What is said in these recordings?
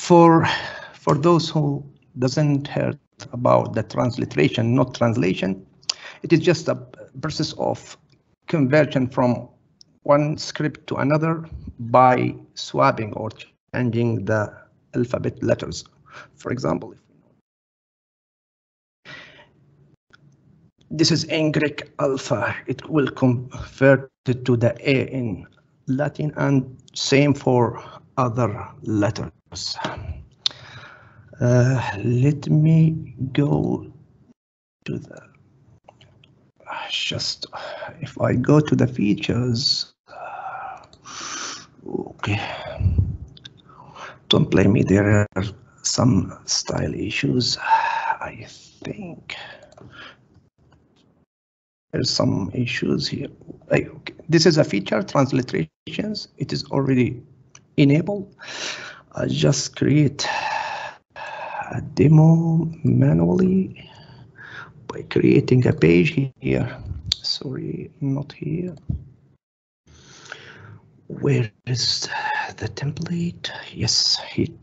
For those who doesn't heard about the transliteration, not translation, it is just a process of conversion from one script to another by swapping or changing the alphabet letters. For example, if this is in Greek alpha, it will convert it to the A in Latin, and same for other letters. Let me go to the, just if I go to the features, okay, don't blame me, there are some style issues. I think there's some issues here. Okay. This is a feature, transliterations. It is already enabled. I just create a demo manually by creating a page here. Sorry, not here. Where is the template? Yes, here.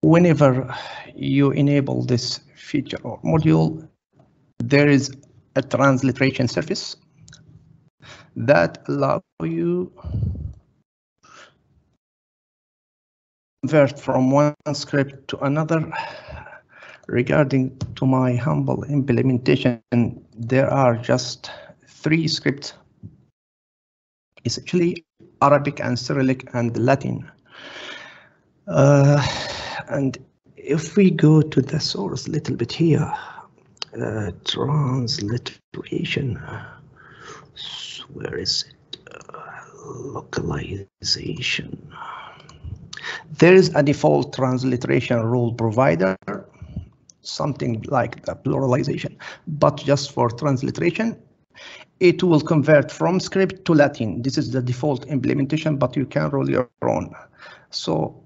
Whenever you enable this feature or module, there is a transliteration service that allows you convert from one script to another. Regarding to my humble implementation, there are just 3 scripts, essentially Arabic and Cyrillic and Latin. And if we go to the source a little bit here, transliteration, where is it? Localization. There is a default transliteration rule provider, something like the pluralization, but just for transliteration, it will convert from script to Latin. This is the default implementation, but you can roll your own. So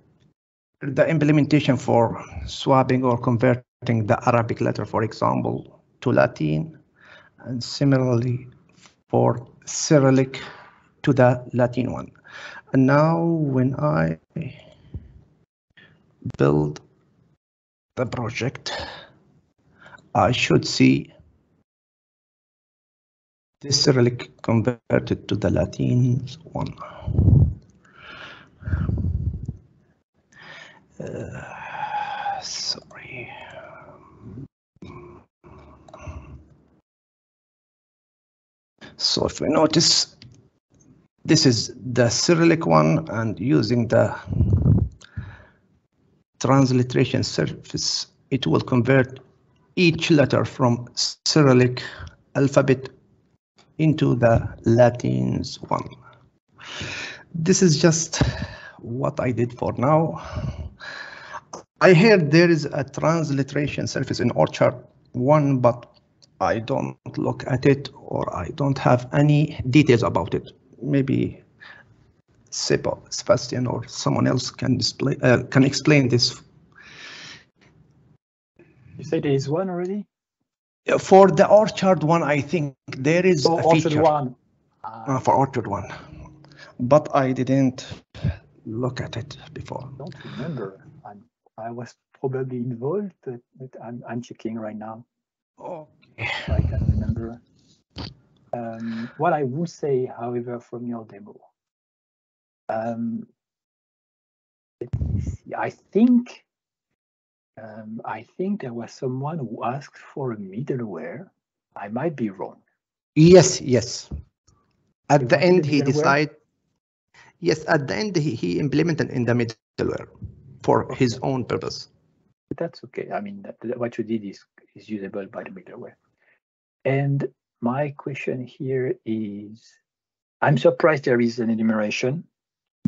the implementation for swapping or converting the Arabic letter, for example, to Latin, and similarly for Cyrillic to the Latin one. And now when I build the project, I should see the Cyrillic converted to the Latin one. Sorry. So if we notice, this is the Cyrillic one, and using the transliteration service, it will convert each letter from Cyrillic alphabet into the Latin's one. This is just what I did for now. I heard there is a transliteration service in Orchard 1, but I don't look at it, or I don't have any details about it. Maybe Sebastian or someone else can explain this. You said there is one already? For the Orchard 1, I think there is a feature. Orchard 1. For Orchard 1, but I didn't look at it before. I don't remember. I was probably involved, but I'm checking right now. Okay. I can remember. What I would say, however, from your demo, let me see. I think there was someone who asked for a middleware. I might be wrong. Yes. At the end, he decided. Yes, at the end, he implemented in the middleware for his own purpose. That's okay. I mean, what you did is usable by the middleware. And my question here is, I'm surprised there is an enumeration,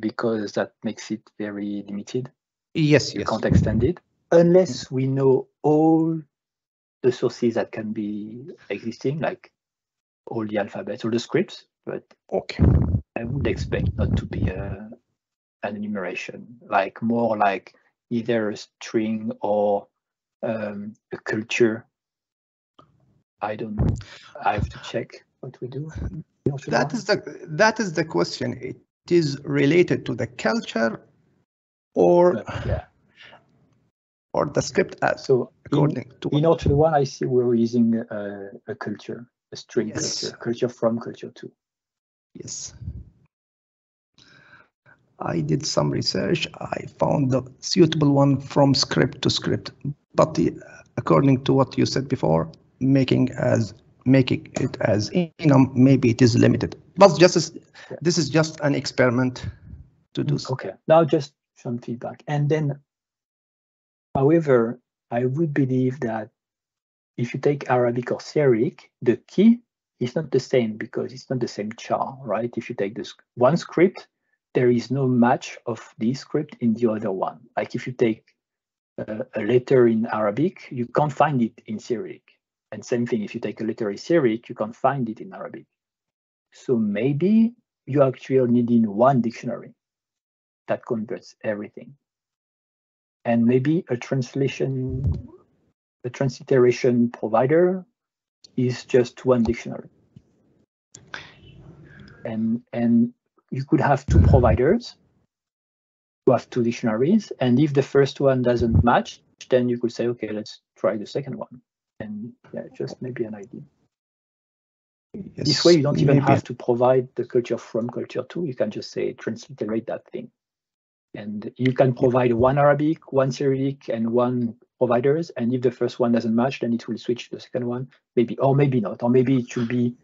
because that makes it very limited. Yes. You can't extend it unless we know all the sources that can be existing, like all the alphabets, all the scripts. But okay, I would expect not to be an enumeration, like more like either a string or a culture. I don't know. I have to check what we do. That is the question. is related to the culture or or the script as so according to in Orchard 1, I see we're using a culture, a string yes. culture from culture 2. Yes. I did some research. I found the suitable one from script to script, but according to what you said before, making it as enum, maybe it is limited. But this is just an experiment to do. Okay, now just some feedback. And then, however, I would believe that if you take Arabic or Syriac, the key is not the same because it's not the same char, right? If you take this one script, there is no match of this script in the other one. Like if you take a letter in Arabic, you can't find it in Syriac. And same thing, if you take a letter in Syriac, you can't find it in Arabic. So maybe you actually need in one dictionary that converts everything. And maybe a transliteration provider is just one dictionary. And you could have two providers who have two dictionaries. And if the first one doesn't match, then you could say, okay, let's try the second one. And yeah, just maybe an idea. Yes, this way, you don't even have to provide the culture from culture 2. You can just say transliterate that thing. And you can provide one Arabic, one Syriac, and one providers. And if the first one doesn't match, then it will switch to the second one, maybe, or maybe not. Or maybe it should be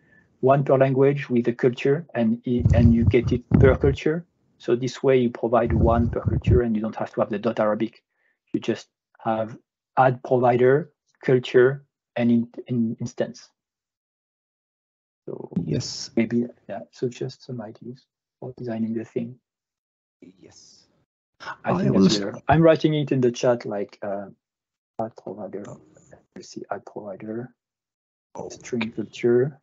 one per language with a culture, and you get it per culture. So this way, you provide one per culture, and you don't have to have the .Arabic. You just have add provider, culture, and in instance. So yes, maybe, yeah. So just some ideas for designing the thing. Yes. I think that's better. I'm writing it in the chat like add provider. Let's see, add provider, string culture,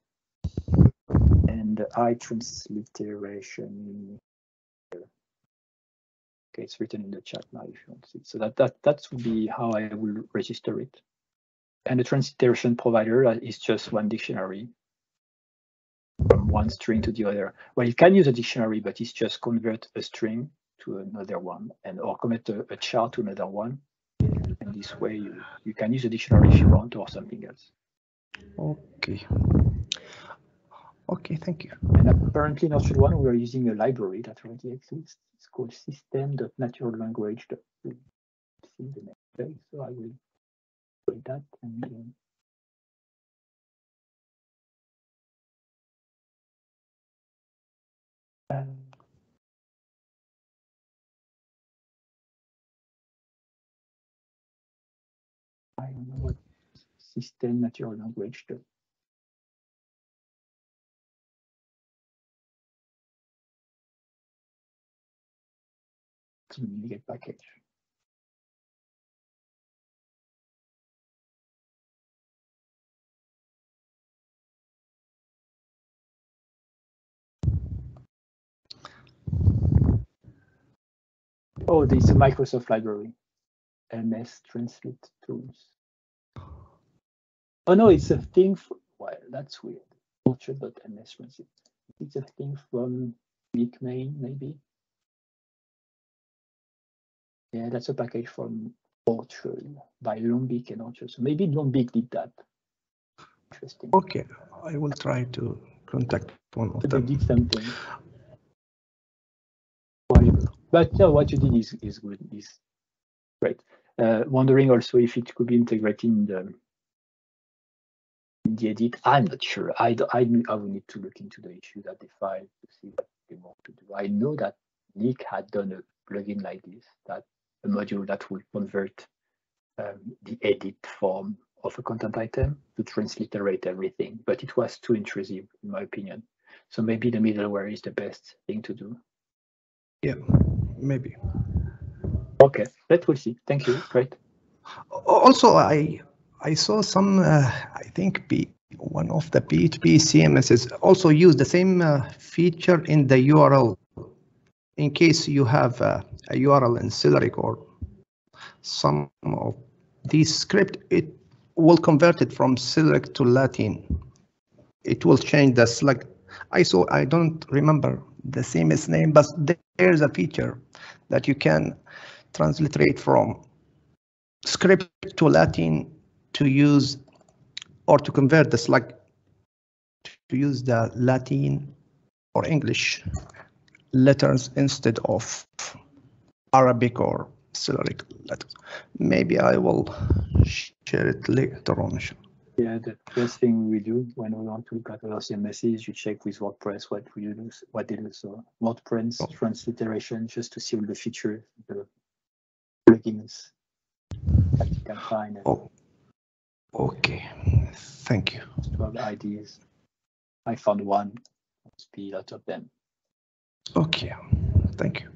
and transliteration. Okay, it's written in the chat now if you want to see it. So that would be how I will register it. And the transliteration provider is just one dictionary from one string to the other. Well, you can use a dictionary, but it's just convert a string to another one, and or convert a char to another one. And this way, you can use a dictionary if you want, or something else. Okay. Okay, thank you. And apparently in Orchard 1, we are using a library that already exists. It's called system.naturallanguage. See the next page, so I will put that and I don't know what system natural language does. Get package. Oh, there's a Microsoft library, MS Translate Tools. Oh no, it's a thing. Well, that's weird. Orchard.ms Translate. It's a thing from Main, maybe. Yeah, that's a package from Orchard by Lombic and Orchard. So maybe Lombic did that. Interesting. Okay, I will try to contact one of them. They did something. But no, what you did is good. Is great. Wondering also if it could be integrated in the edit. I'm not sure. I will need to look into the issue that they filed to see what they want to do. I know that Nick had done a plugin like this, that a module that will convert the edit form of a content item to transliterate everything, but it was too intrusive in my opinion. So maybe the middleware is the best thing to do. Yeah, maybe. Okay, that we'll see. Thank you. Great. Also, I saw some. I think one of the PHP CMSs also use the same feature in the URL. In case you have a URL in Cyrillic or some of these script, it will convert it from Cyrillic to Latin. It will change the I don't remember the sameness name, but there's a feature that you can transliterate from script to Latin to use or to convert the slug to use the Latin or English letters instead of Arabic or Cyrillic letters. Maybe I will share it later on. Yeah, the first thing we do when we want to look at our CMS is you check with WordPress what they do. So WordPress transliteration, just to see all the features, the plugins that you can find. Oh, okay. Thank you. To have ideas. I found one. Must be a lot of them. Okay. Thank you.